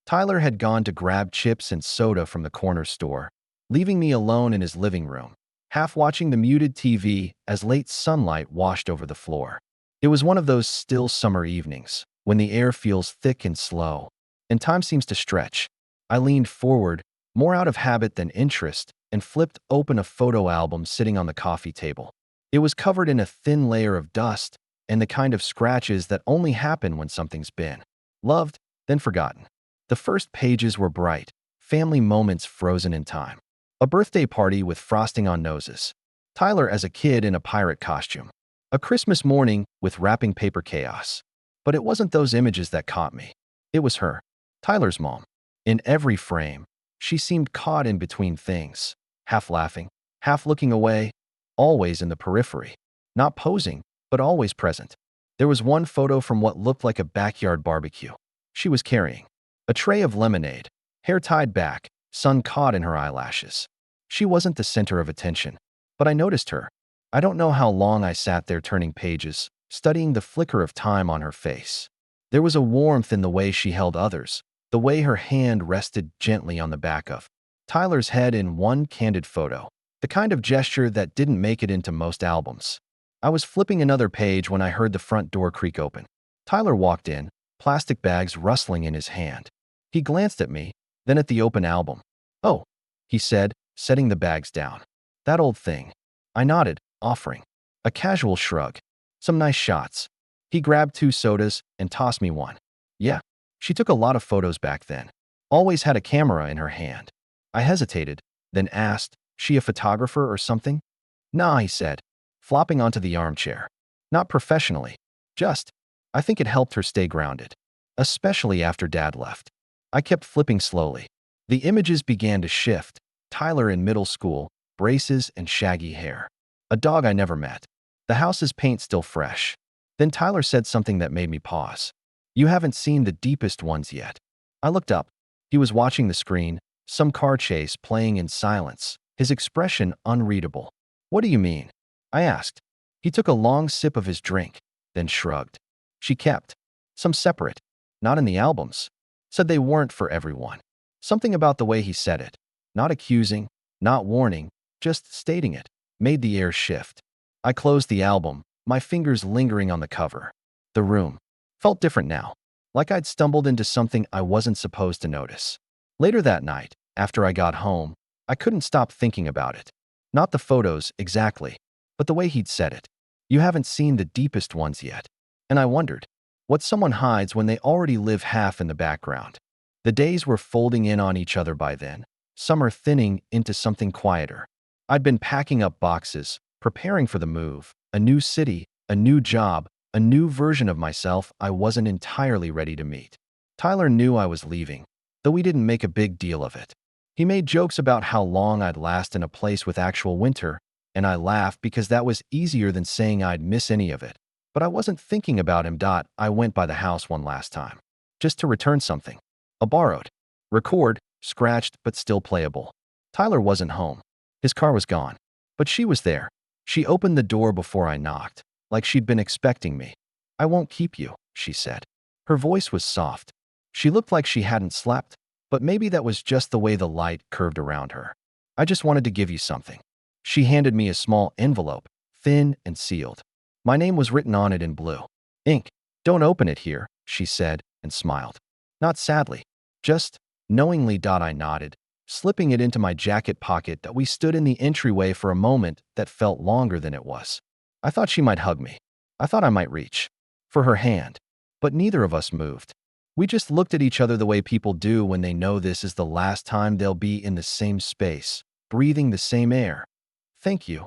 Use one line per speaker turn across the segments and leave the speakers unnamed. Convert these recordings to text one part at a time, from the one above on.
Tyler had gone to grab chips and soda from the corner store, leaving me alone in his living room, half watching the muted TV as late sunlight washed over the floor. It was one of those still summer evenings, when the air feels thick and slow, and time seems to stretch. I leaned forward, more out of habit than interest, and flipped open a photo album sitting on the coffee table. It was covered in a thin layer of dust and the kind of scratches that only happen when something's been loved, then forgotten. The first pages were bright, family moments frozen in time. A birthday party with frosting on noses. Tyler as a kid in a pirate costume. A Christmas morning with wrapping paper chaos. But it wasn't those images that caught me. It was her, Tyler's mom. In every frame, she seemed caught in between things, half laughing, half looking away, always in the periphery. Not posing, but always present. There was one photo from what looked like a backyard barbecue. She was carrying a tray of lemonade, hair tied back, sun caught in her eyelashes. She wasn't the center of attention, but I noticed her. I don't know how long I sat there turning pages, studying the flicker of time on her face. There was a warmth in the way she held others, the way her hand rested gently on the back of Tyler's head in one candid photo, the kind of gesture that didn't make it into most albums. I was flipping another page when I heard the front door creak open. Tyler walked in, plastic bags rustling in his hand. He glanced at me, then at the open album. "Oh," he said, setting the bags down. "That old thing." I nodded, offering a casual shrug. "Some nice shots." He grabbed 2 sodas and tossed me one. "Yeah, she took a lot of photos back then. Always had a camera in her hand." I hesitated, then asked, "She a photographer or something?" "Nah," he said, flopping onto the armchair. "Not professionally. Just, I think it helped her stay grounded. Especially after Dad left." I kept flipping slowly. The images began to shift. Tyler in middle school, braces and shaggy hair. A dog I never met. The house's paint still fresh. Then Tyler said something that made me pause. "You haven't seen the deepest ones yet." I looked up. He was watching the screen, some car chase playing in silence, his expression unreadable. "What do you mean?" I asked. He took a long sip of his drink, then shrugged. "She kept some separate. Not in the albums." Said they weren't for everyone. Something about the way he said it, not accusing, not warning, just stating it, made the air shift. I closed the album, my fingers lingering on the cover. The room felt different now, like I'd stumbled into something I wasn't supposed to notice. Later that night, after I got home, I couldn't stop thinking about it. Not the photos, exactly, but the way he'd said it. "You haven't seen the deepest ones yet." And I wondered what someone hides when they already live half in the background. The days were folding in on each other by then, summer thinning into something quieter. I'd been packing up boxes, preparing for the move, a new city, a new job, a new version of myself I wasn't entirely ready to meet. Tyler knew I was leaving, though we didn't make a big deal of it. He made jokes about how long I'd last in a place with actual winter, and I laughed because that was easier than saying I'd miss any of it. But I wasn't thinking about him. I went by the house one last time, just to return something. A borrowed record, scratched but still playable. Tyler wasn't home. His car was gone. But she was there. She opened the door before I knocked, like she'd been expecting me. "I won't keep you," she said. Her voice was soft. She looked like she hadn't slept, but maybe that was just the way the light curved around her. "I just wanted to give you something." She handed me a small envelope, thin and sealed. My name was written on it in blue ink. "Don't open it here," she said, and smiled. Not sadly, just knowingly. I nodded, slipping it into my jacket pocket. That we stood in the entryway for a moment that felt longer than it was. I thought she might hug me. I thought I might reach for her hand. But neither of us moved. We just looked at each other the way people do when they know this is the last time they'll be in the same space, breathing the same air. "Thank you,"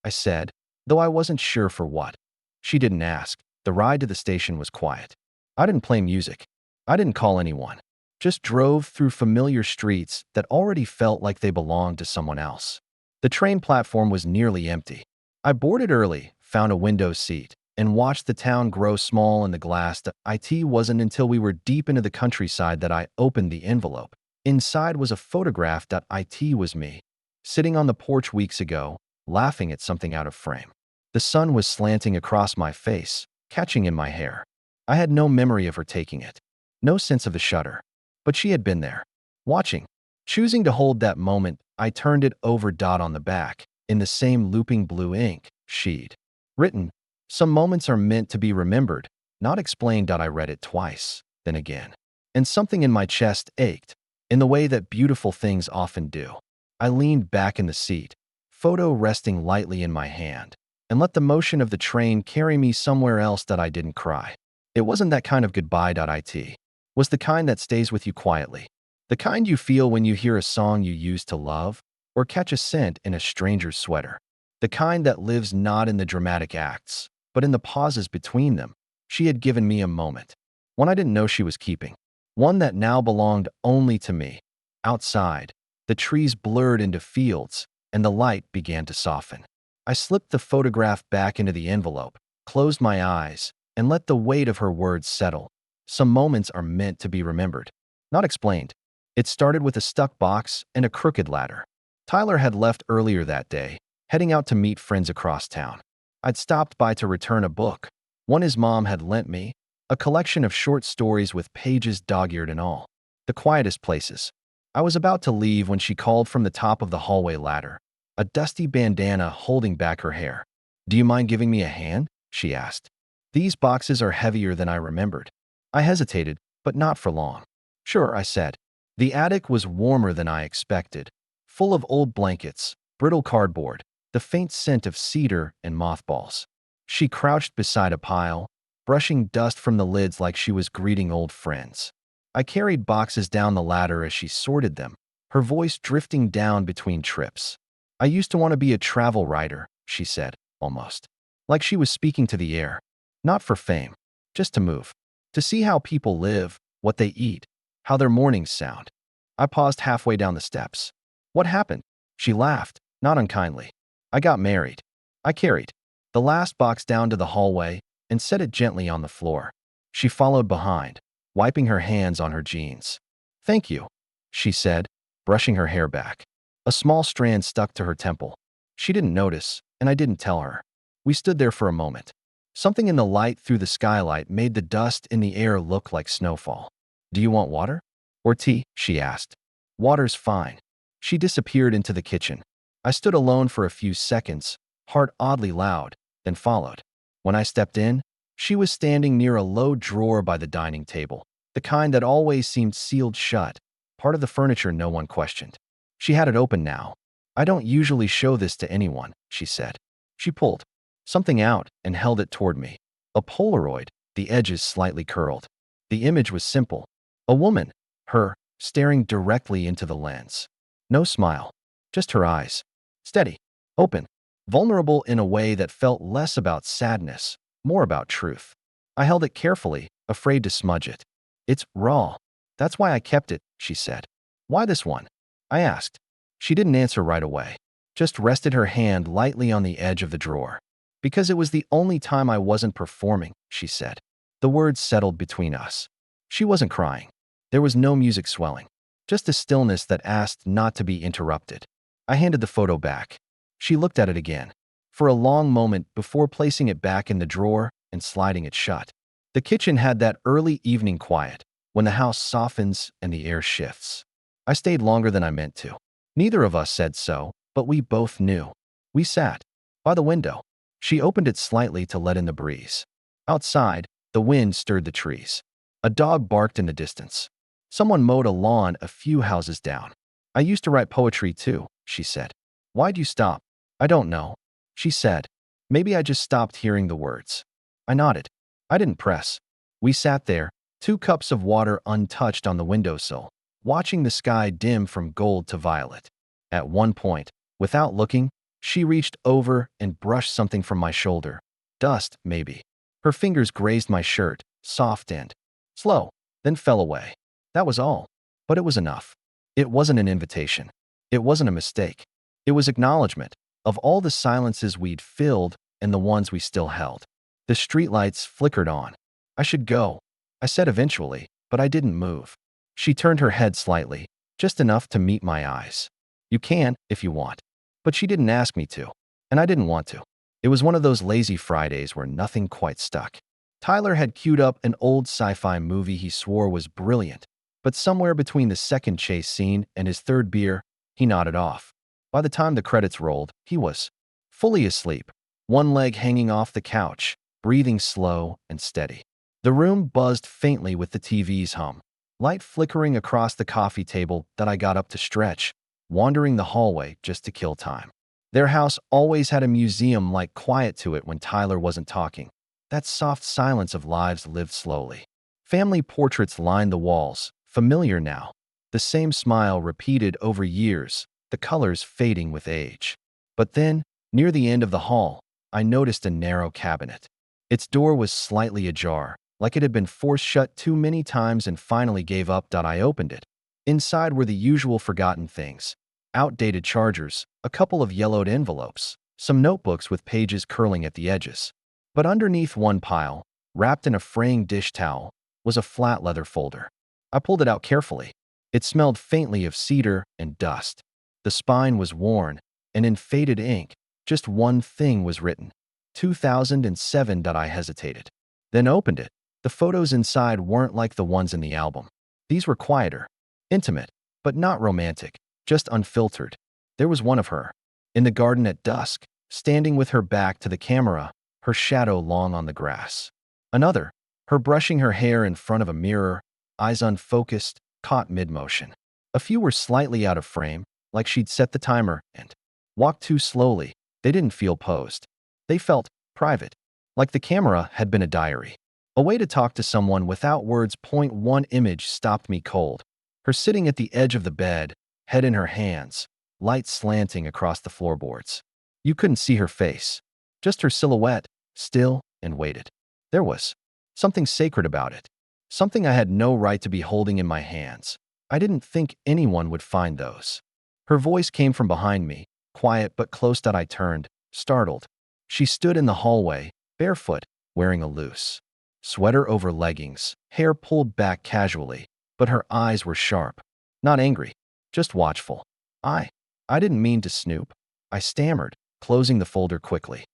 I said, though I wasn't sure for what. She didn't ask. The ride to the station was quiet. I didn't play music. I didn't call anyone. Just drove through familiar streets that already felt like they belonged to someone else. The train platform was nearly empty. I boarded early, found a window seat, and watched the town grow small in the glass. It wasn't until we were deep into the countryside that I opened the envelope. Inside was a photograph. It was me, sitting on the porch weeks ago, laughing at something out of frame. The sun was slanting across my face, catching in my hair. I had no memory of her taking it. No sense of the shudder. But she had been there, watching. Choosing to hold that moment, I turned it over. On the back, in the same looping blue ink, she'd written, "Some moments are meant to be remembered, not explained." I read it twice, then again. And something in my chest ached, in the way that beautiful things often do. I leaned back in the seat, photo resting lightly in my hand, and let the motion of the train carry me somewhere else. I didn't cry. It wasn't that kind of goodbye. It was the kind that stays with you quietly. The kind you feel when you hear a song you used to love, or catch a scent in a stranger's sweater. The kind that lives not in the dramatic acts, but in the pauses between them. She had given me a moment, one I didn't know she was keeping, one that now belonged only to me. Outside, the trees blurred into fields, and the light began to soften. I slipped the photograph back into the envelope, closed my eyes, and let the weight of her words settle. Some moments are meant to be remembered, not explained. It started with a stuck box and a crooked ladder. Tyler had left earlier that day, heading out to meet friends across town. I'd stopped by to return a book, one his mom had lent me, a collection of short stories with pages dog-eared and all. The quietest places. I was about to leave when she called from the top of the hallway ladder, a dusty bandana holding back her hair. "Do you mind giving me a hand?" she asked. "These boxes are heavier than I remembered." I hesitated, but not for long. "Sure," I said. The attic was warmer than I expected, full of old blankets, brittle cardboard, the faint scent of cedar and mothballs. She crouched beside a pile, brushing dust from the lids like she was greeting old friends. I carried boxes down the ladder as she sorted them, her voice drifting down between trips. "I used to want to be a travel writer," she said, almost like she was speaking to the air. "Not for fame, just to move, to see how people live, what they eat, how their mornings sound." I paused halfway down the steps. "What happened?" She laughed, not unkindly. "I got married." I carried the last box down to the hallway and set it gently on the floor. She followed behind, wiping her hands on her jeans. "Thank you," she said, brushing her hair back. A small strand stuck to her temple. She didn't notice, and I didn't tell her. We stood there for a moment. Something in the light through the skylight made the dust in the air look like snowfall. "Do you want water? Or tea?" she asked. "Water's fine." She disappeared into the kitchen. I stood alone for a few seconds, heart oddly loud, then followed. When I stepped in, she was standing near a low drawer by the dining table, the kind that always seemed sealed shut, part of the furniture no one questioned. She had it open now. "I don't usually show this to anyone," she said. She pulled something out and held it toward me. A Polaroid, the edges slightly curled. The image was simple. A woman, her, staring directly into the lens. No smile, just her eyes. Steady, open, vulnerable in a way that felt less about sadness, more about truth. I held it carefully, afraid to smudge it. "It's raw. That's why I kept it," she said. "Why this one?" I asked. She didn't answer right away, just rested her hand lightly on the edge of the drawer. "Because it was the only time I wasn't performing," she said. The words settled between us. She wasn't crying. There was no music swelling, just a stillness that asked not to be interrupted. I handed the photo back. She looked at it again, for a long moment before placing it back in the drawer and sliding it shut. The kitchen had that early evening quiet, when the house softens and the air shifts. I stayed longer than I meant to. Neither of us said so, but we both knew. We sat by the window. She opened it slightly to let in the breeze. Outside, the wind stirred the trees. A dog barked in the distance. Someone mowed a lawn a few houses down. "I used to write poetry too," she said. "Why'd you stop?" "I don't know," she said. "Maybe I just stopped hearing the words." I nodded. I didn't press. We sat there, 2 cups of water untouched on the windowsill, watching the sky dim from gold to violet. At one point, without looking, she reached over and brushed something from my shoulder. Dust, maybe. Her fingers grazed my shirt, soft and slow, then fell away. That was all. But it was enough. It wasn't an invitation. It wasn't a mistake. It was acknowledgement of all the silences we'd filled and the ones we still held. The streetlights flickered on. "I should go," I said eventually, but I didn't move. She turned her head slightly, just enough to meet my eyes. "You can, if you want." But she didn't ask me to, and I didn't want to. It was one of those lazy Fridays where nothing quite stuck. Tyler had queued up an old sci-fi movie he swore was brilliant. But somewhere between the second chase scene and his third beer, he nodded off. By the time the credits rolled, he was fully asleep, one leg hanging off the couch, breathing slow and steady. The room buzzed faintly with the TV's hum, light flickering across the coffee table that I got up to stretch, wandering the hallway just to kill time. Their house always had a museum-like quiet to it when Tyler wasn't talking. That soft silence of lives lived slowly. Family portraits lined the walls, familiar now. The same smile repeated over years, the colors fading with age. But then, near the end of the hall, I noticed a narrow cabinet. Its door was slightly ajar, like it had been forced shut too many times and finally gave up. I opened it. Inside were the usual forgotten things: outdated chargers, a couple of yellowed envelopes, some notebooks with pages curling at the edges. But underneath one pile, wrapped in a fraying dish towel, was a flat leather folder. I pulled it out carefully. It smelled faintly of cedar and dust. The spine was worn, and in faded ink, just one thing was written: 2007. I hesitated, then opened it. The photos inside weren't like the ones in the album. These were quieter, intimate, but not romantic, just unfiltered. There was one of her, in the garden at dusk, standing with her back to the camera, her shadow long on the grass. Another, her brushing her hair in front of a mirror, eyes unfocused, caught mid-motion. A few were slightly out of frame, like she'd set the timer and walked too slowly. They didn't feel posed. They felt private, like the camera had been a diary. A way to talk to someone without words. One image stopped me cold. Her sitting at the edge of the bed, head in her hands, light slanting across the floorboards. You couldn't see her face, just her silhouette, still and weighted. There was something sacred about it, something I had no right to be holding in my hands. I didn't think anyone would find those. Her voice came from behind me, quiet but close. I turned, startled. She stood in the hallway, barefoot, wearing a loose sweater over leggings, hair pulled back casually, but her eyes were sharp. Not angry, just watchful. I didn't mean to snoop. I stammered, closing the folder quickly.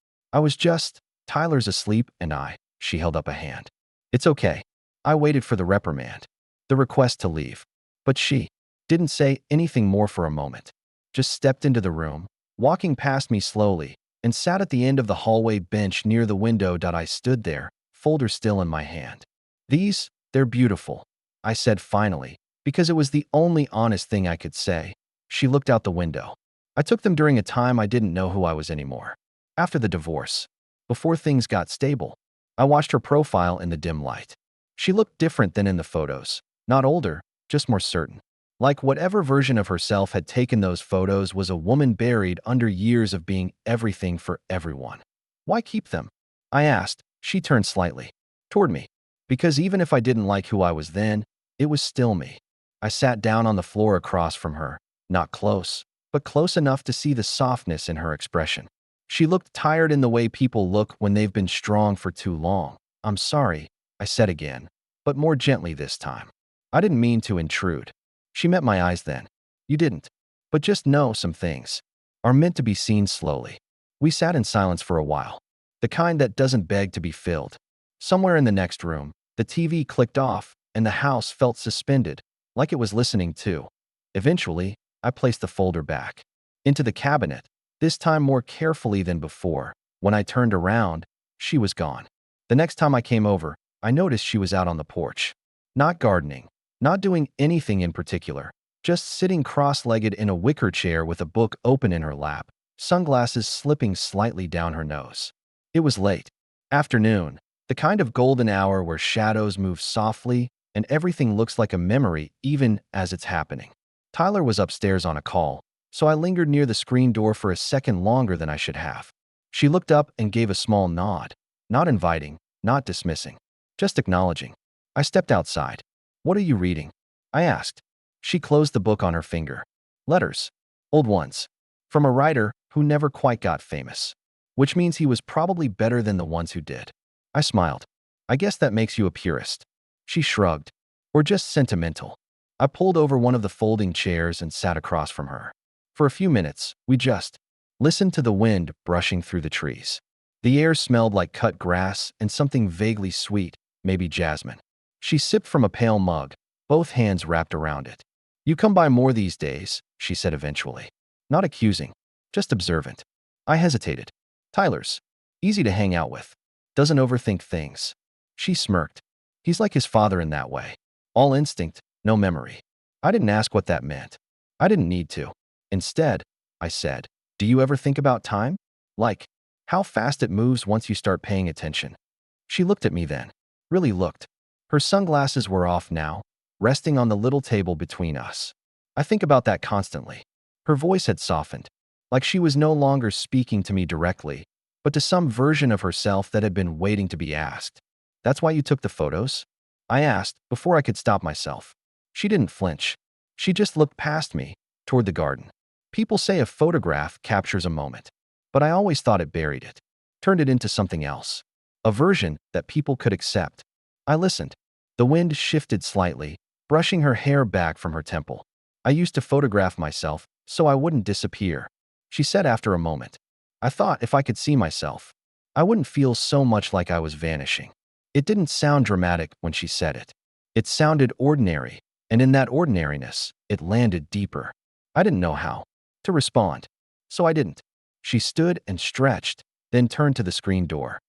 Tyler's asleep and she held up a hand. It's okay. I waited for the reprimand, the request to leave. But she didn't say anything more for a moment. Just stepped into the room, walking past me slowly, and sat at the end of the hallway bench near the window. I stood there, folder still in my hand. They're beautiful, I said finally, because it was the only honest thing I could say. She looked out the window. I took them during a time I didn't know who I was anymore. After the divorce, before things got stable, I watched her profile in the dim light. She looked different than in the photos. Not older, just more certain. Like whatever version of herself had taken those photos was a woman buried under years of being everything for everyone. Why keep them? I asked. She turned slightly toward me. Because even if I didn't like who I was then, it was still me. I sat down on the floor across from her, not close, but close enough to see the softness in her expression. She looked tired in the way people look when they've been strong for too long. I'm sorry, I said again, but more gently this time. I didn't mean to intrude. She met my eyes then. You didn't. But just know some things are meant to be seen slowly. We sat in silence for a while. The kind that doesn't beg to be filled. Somewhere in the next room, the TV clicked off, and the house felt suspended, like it was listening too. Eventually, I placed the folder back into the cabinet, this time more carefully than before. When I turned around, she was gone. The next time I came over, I noticed she was out on the porch. Not gardening, not doing anything in particular, just sitting cross-legged in a wicker chair with a book open in her lap, sunglasses slipping slightly down her nose. It was late afternoon, the kind of golden hour where shadows move softly and everything looks like a memory even as it's happening. Tyler was upstairs on a call, so I lingered near the screen door for a second longer than I should have. She looked up and gave a small nod, not inviting, not dismissing, just acknowledging. I stepped outside. What are you reading? I asked. She closed the book on her finger. Letters. Old ones. From a writer who never quite got famous. Which means he was probably better than the ones who did. I smiled. I guess that makes you a purist. She shrugged. Or just sentimental. I pulled over one of the folding chairs and sat across from her. For a few minutes, we just listened to the wind brushing through the trees. The air smelled like cut grass and something vaguely sweet, maybe jasmine. She sipped from a pale mug, both hands wrapped around it. You come by more these days, she said eventually. Not accusing, just observant. I hesitated. Tyler's easy to hang out with. Doesn't overthink things. She smirked. He's like his father in that way. All instinct, no memory. I didn't ask what that meant. I didn't need to. Instead, I said, do you ever think about time? Like, how fast it moves once you start paying attention. She looked at me then. Really looked. Her sunglasses were off now, resting on the little table between us. I think about that constantly. Her voice had softened, like she was no longer speaking to me directly, but to some version of herself that had been waiting to be asked. That's why you took the photos? I asked, before I could stop myself. She didn't flinch. She just looked past me, toward the garden. People say a photograph captures a moment, but I always thought it buried it, turned it into something else. A version that people could accept. I listened. The wind shifted slightly, brushing her hair back from her temple. I used to photograph myself so I wouldn't disappear, she said after a moment. I thought if I could see myself, I wouldn't feel so much like I was vanishing. It didn't sound dramatic when she said it. It sounded ordinary, and in that ordinariness, it landed deeper. I didn't know how to respond, so I didn't. She stood and stretched, then turned to the screen door.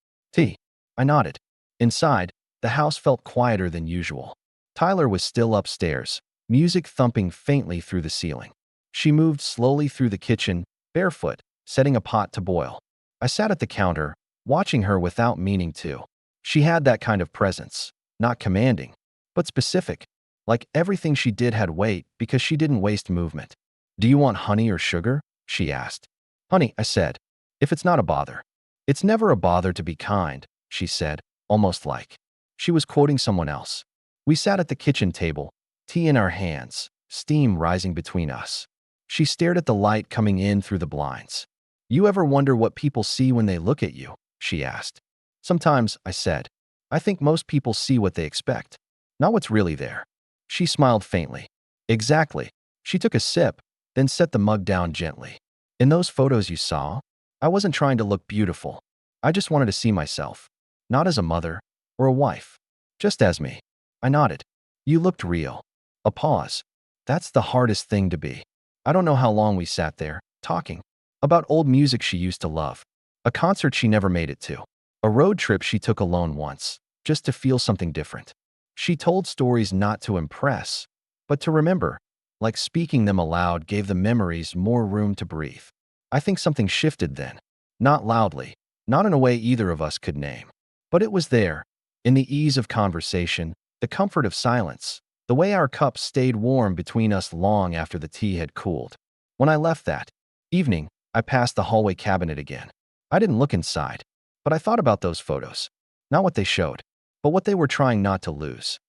I nodded. Inside, the house felt quieter than usual. Tyler was still upstairs, music thumping faintly through the ceiling. She moved slowly through the kitchen, barefoot, setting a pot to boil. I sat at the counter, watching her without meaning to. She had that kind of presence, not commanding, but specific, like everything she did had weight because she didn't waste movement. Do you want honey or sugar? She asked. Honey, I said, if it's not a bother. It's never a bother to be kind, she said, almost like she was quoting someone else. We sat at the kitchen table, tea in our hands, steam rising between us. She stared at the light coming in through the blinds. You ever wonder what people see when they look at you? She asked. Sometimes, I said. I think most people see what they expect, not what's really there. She smiled faintly. Exactly. She took a sip, then set the mug down gently. In those photos you saw, I wasn't trying to look beautiful. I just wanted to see myself, not as a mother or a wife, just as me. I nodded. You looked real. A pause. That's the hardest thing to be. I don't know how long we sat there, talking about old music she used to love, a concert she never made it to, a road trip she took alone once, just to feel something different. She told stories not to impress, but to remember, like speaking them aloud gave the memories more room to breathe. I think something shifted then, not loudly, not in a way either of us could name, but it was there, in the ease of conversation, the comfort of silence, the way our cups stayed warm between us long after the tea had cooled. When I left that evening, I passed the hallway cabinet again. I didn't look inside, but I thought about those photos. Not what they showed, but what they were trying not to lose.